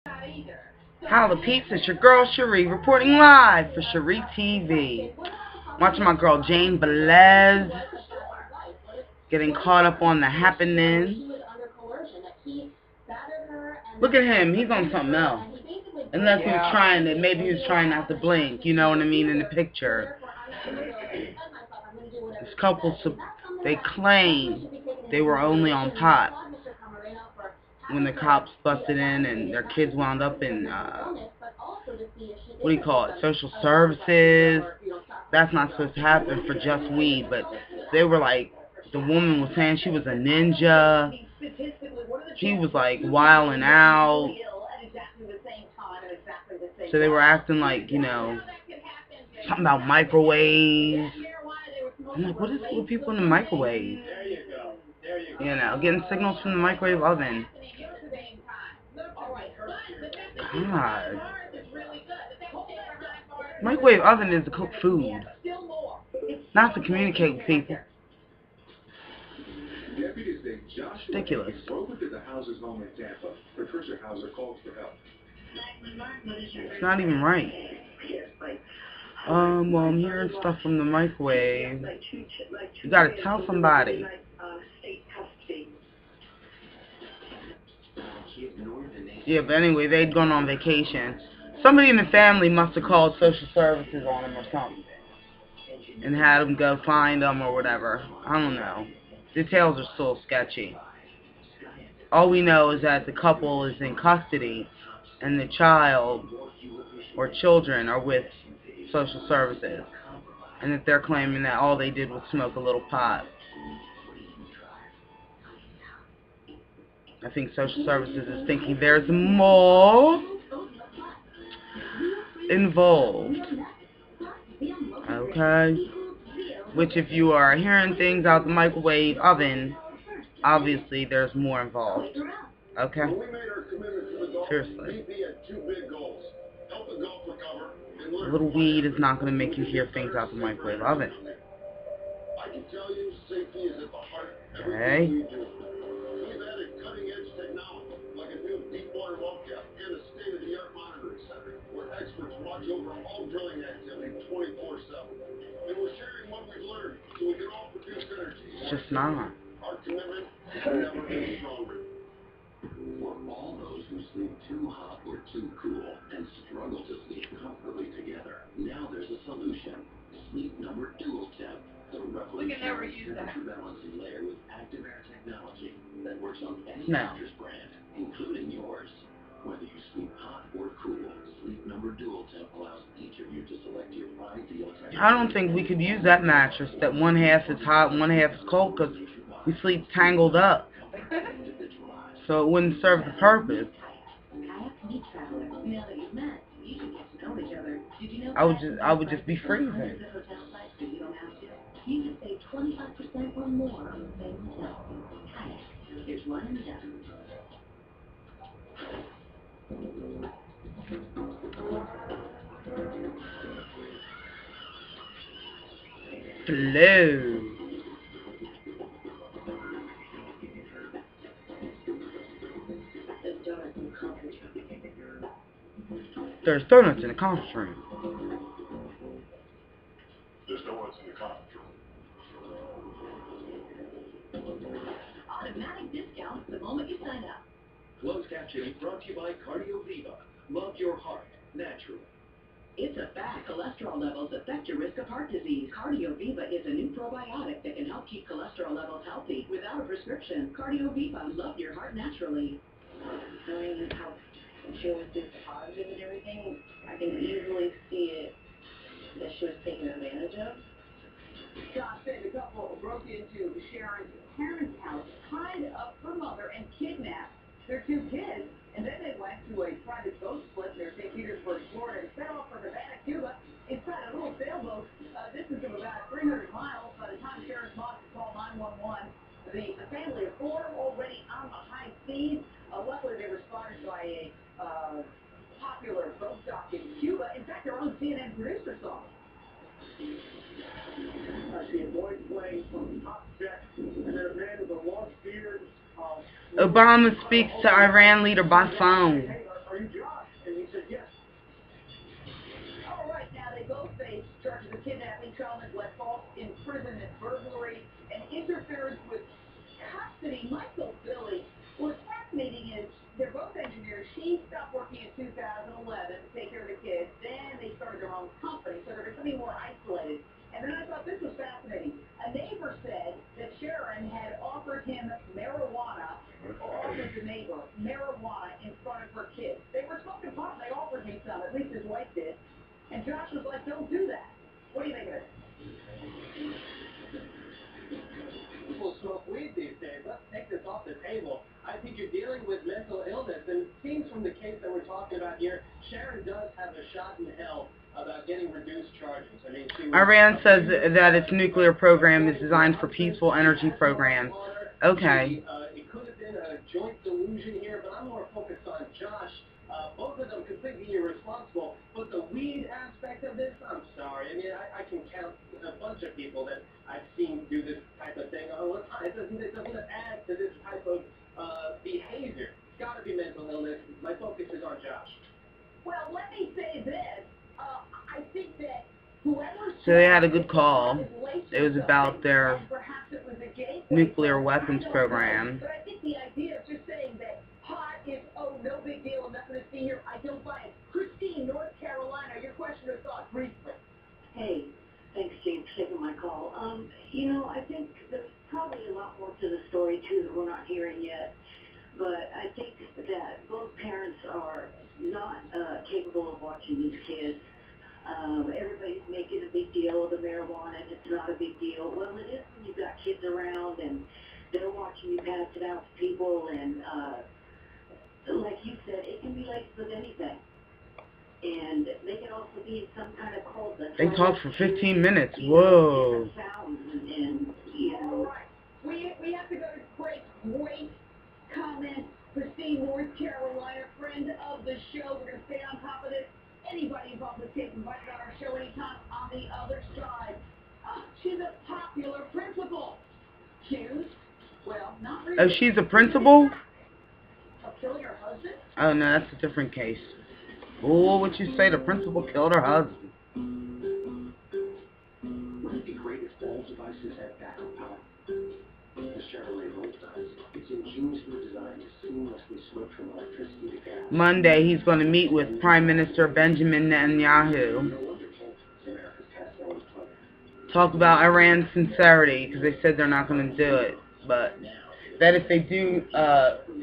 How the peeps, it's your girl Cherie reporting live for SchreeTV. Watching my girl Jane Velez getting caught up on the happenings. Look at him, he's on something else. Unless he was trying to, maybe he was trying not to blink, you know what I mean, in the picture. This couple, they claim they were only on pot when the cops busted in and their kids wound up in, what do you call it, social services. That's not supposed to happen for just weed, but they were like, the woman was saying she was a ninja. She was like wilding out. So they were acting like, you know, something about microwaves. I'm like, what is it with people in the microwave? You know, getting signals from the microwave oven. God. Microwave oven is to cook food, not to communicate with people. Ridiculous. It's not even right. Well, I'm hearing stuff from the microwave. You gotta tell somebody. Yeah, but anyway, they'd gone on vacation. Somebody in the family must have called social services on them or something and had them go find them or whatever. I don't know. Details are still sketchy. All we know is that the couple is in custody and the child or children are with social services, and that they're claiming that all they did was smoke a little pot. I think social services is thinking there's more involved. Okay? Which, if you are hearing things out the microwave oven, obviously there's more involved. Okay? Seriously. A little weed is not going to make you hear things out the microwave oven. Okay? It's just not. For all those who sleep too hot or too cool and struggle to sleep comfortably together, now there's a solution. Sleep Number Dual Temp, the revolutionary temperature balancing layer with active air technology that works on any mattress brand, including yours. Whether you sleep hot or cool, Sleep Number Dual Temp allows each of you to select your ideal temperature. I don't think we could use that mattress that one half is hot and one half is cold, because we sleep tangled up. So it wouldn't serve the purpose. I would just be freezing. You can save 25% or more on the same hotel. Kayak is one and done. Hello. There's donuts in the conference room. There's donuts in the conference room. Automatic discounts the moment you sign up. Closed captioning brought to you by Cardio Viva. Love your heart naturally. It's a fact. Cholesterol levels affect your risk of heart disease. Cardio Viva is a new probiotic that can help keep cholesterol levels healthy without a prescription. Cardio Viva. Love your heart naturally. Knowing how she always did positive and everything, I can easily see it that she was taken advantage of. Josh said the couple broke into Sharon's parents' house, tied up her mother, and kidnapped their two kids. And then they went to a private boat split near St. Petersburg, Florida, and set off for Havana, Cuba, inside a little sailboat. Distance of about 300 miles. By the time Sharon's mom could call 911, the family of four already on the high seas. Luckily, they were spotted by a popular boat dock in Cuba. In fact, their own CNN producer saw it. The boys playing from top check, and then a man with a long beard. Obama speaks to Iran leader by phone. Are you Josh? And he said, yes. All right, now they both face charges of kidnapping, child neglect, false imprisonment, burglary, and interference with custody. Michael Billy, what's fascinating is they're both engineers. She stopped working in 2011 to take care of the kids. Then they started their own company, so they're becoming more isolated. And then I thought this was fascinating. A neighbor said that Sharon had offered him marijuana, or offered the neighbor marijuana in front of her kids. They were smoking pot, and they offered me some, at least his wife did. And Josh was like, don't do that. What do you think of it? People smoke weed these days. Let's take this off the table. I think you're dealing with mental illness, and it seems from the case that we're talking about here, Sharon does have a shot in hell about getting reduced charges. I mean, Iran says that its nuclear program is designed for peaceful energy programs. Okay. It could have been a joint delusion here, but I'm more focused on Josh. Both of them completely irresponsible, but the weed aspect of this, I'm sorry. I mean, I can count a bunch of people that I've seen do this type of thing all the time. It doesn't add to this type of behavior. It's got to be mental illness. My focus is on Josh. Well, let me say this. I think that whoever... So they had a good call. It was about their nuclear weapons program. But I think the idea of just saying that pot is, oh, no big deal, I'm not going to see here, I don't buy it. Christine, North Carolina, your question or thought, briefly. Hey, thanks, James, for taking my call. You know, I think there's probably a lot more to the story, too, that we're not hearing yet. But I think that both parents are not capable of watching these kids. Everybody's making a big deal of the marijuana, and it's not a big deal. Well, it is when you've got kids around, and they're watching you pass it out to people, and like you said, it can be laced with anything. And they can also be in some kind of cult. They talked for 15 minutes. Whoa. And you know. All right. We have to go to break. Great comment. Christine, North Carolina, friend of the show. We're going to stay on top of this. Anybody involved with kids invited on our show anytime. On the other side, she's a popular principal. Accused? Well, not really. Oh, she's a principal? Of killing her husband? Oh, no, that's a different case. Oh, what you say? The principal killed her husband. One of the greatest old devices have backup power. The Chevrolet Volt does. It's ingeniously designed to seamlessly switch from electricity to gas. Monday, he's going to meet with Prime Minister Benjamin Netanyahu. No wonder Volt is America's fastest plug. Talk about Iran's sincerity, because they said they're not going to do it. But that if they do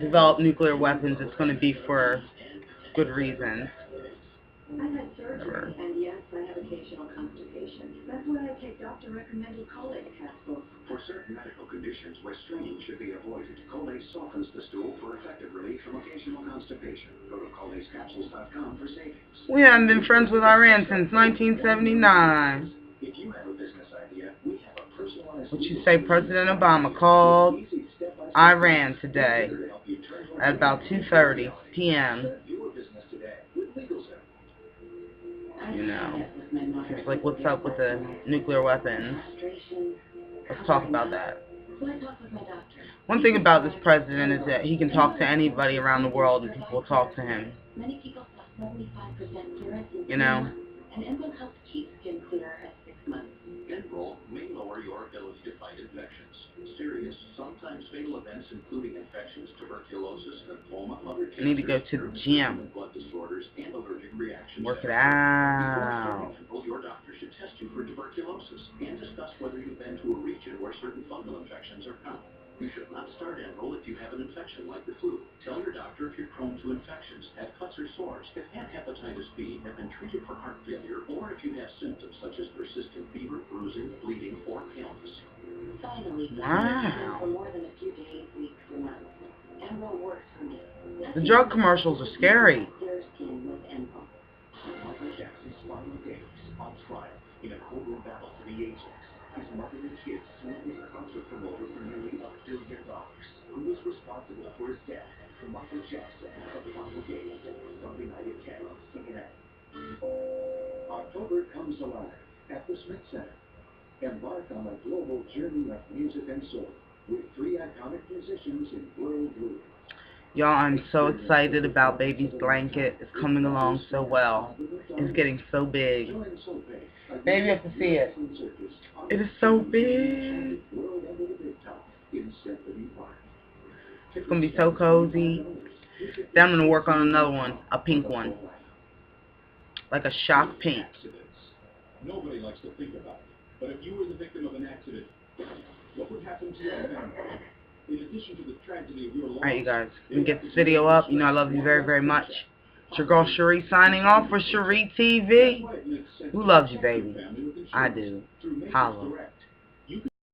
develop nuclear weapons, it's going to be for good reasons. I've had surgery, and yes, I have occasional constipation. That's why I take doctor-recommended Colate capsules. For certain medical conditions where straining should be avoided, Colate softens the stool for effective relief from occasional constipation. Go to colatescapsules.com for savings. We haven't been friends with Iran since 1979. If you have a business idea, we have a personalized... What you say, President Obama called Iran today at about 2:30 p.m. You know, it's like, what's up with the nuclear weapons? Let's talk about that. One thing about this president is that he can talk to anybody around the world and people will talk to him. You know? Enroll may lower your ability to fight infections. Serious, sometimes fatal events including infections, tuberculosis, lymphoma, other cancers, I need to go to the gym. blood disorders, and allergic reactions. Work it out. Your doctor should test you for tuberculosis and discuss whether you've been to a region where certain fungal infections are found. You should not start enroll if you have an infection like the flu. Tell your doctor if you're prone to infections, have cuts or sores, if had hepatitis B, have been treated for heart failure, or if you have symptoms such as persistent fever, bruising, bleeding, or illness. Finally, wow. For more than a few days, weeks, or months. Enro works for me. The drug commercials are scary. Clear skin with Enro. Michael Jackson's final days on trial in a courtroom battle for the ages. His mother and kids sued his concert promoter for nearly $1 billion. Who was responsible for his death? Michael Jackson of the Final Days. Sunday night at 10 on CNN. October comes alive at the Smith Center. Embark on a global journey of music and soul with 3 iconic musicians in world blue. Y'all, I'm so excited about baby's blanket. It's coming along so well. It's getting so big. Baby, you have to see it. It is so big. It's going to be so cozy. Then I'm going to work on another one, a pink one. Like a shock pink. Nobody likes to think about it. But if you were the victim of an accident, what would happen to your family? In addition to the tragedy of your loss, alright, you guys. Let me get this video up. You know I love you very, very much. It's your girl Sheree signing off for SchreeTV. Who loves you, baby? I do. Holla.